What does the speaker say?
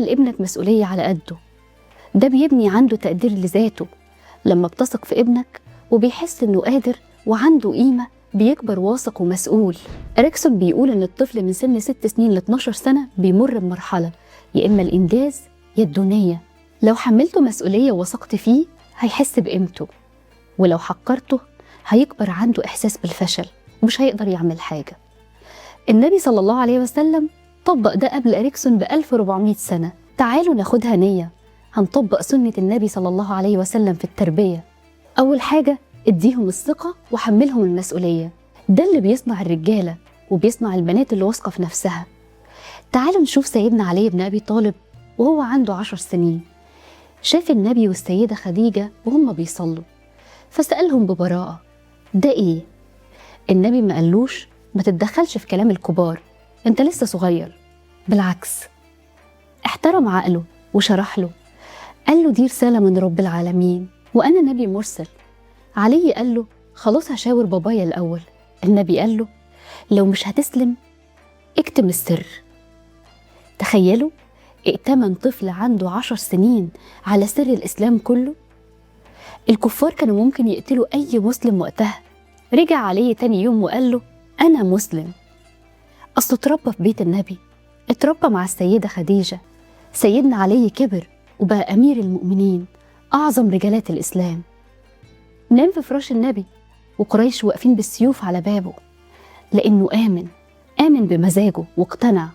اعمل لابنك مسؤولية على قده، ده بيبني عنده تقدير لذاته. لما بتثق في ابنك وبيحس إنه قادر وعنده قيمة بيكبر واثق ومسؤول. إريكسون بيقول إن الطفل من سن 6 سنين ل 12 سنة بيمر بمرحلة يا إما الإنجاز يا الدونية. لو حملته مسؤولية ووثقت فيه هيحس بقيمته، ولو حقرته هيكبر عنده إحساس بالفشل ومش هيقدر يعمل حاجة. النبي صلى الله عليه وسلم طبق ده قبل إريكسون ب 1400 سنة. تعالوا ناخدها نية، هنطبق سنة النبي صلى الله عليه وسلم في التربية. أول حاجة اديهم الثقة وحملهم المسؤولية، ده اللي بيصنع الرجالة وبيصنع البنات اللي واثقة في نفسها. تعالوا نشوف سيدنا علي بن أبي طالب وهو عنده 10 سنين، شاف النبي والسيدة خديجة وهم بيصلوا فسألهم ببراءة ده إيه؟ النبي ما قالوش ما تتدخلش في كلام الكبار، انت لسه صغير. بالعكس احترم عقله وشرح له، قال له دي رسالة من رب العالمين وأنا نبي مرسل. علي قال له خلاص هشاور بابايا الأول. النبي قال له لو مش هتسلم اكتم السر. تخيلوا ائتمن طفل عنده 10 سنين على سر الإسلام كله. الكفار كانوا ممكن يقتلوا أي مسلم وقتها. رجع علي تاني يوم وقال له أنا مسلم. أصله اتربى في بيت النبي، اتربى مع السيدة خديجة. سيدنا علي كبر وبقى أمير المؤمنين، أعظم رجالات الإسلام. نام في فراش النبي وقريش واقفين بالسيوف على بابه، لأنه آمن بمزاجه واقتنع.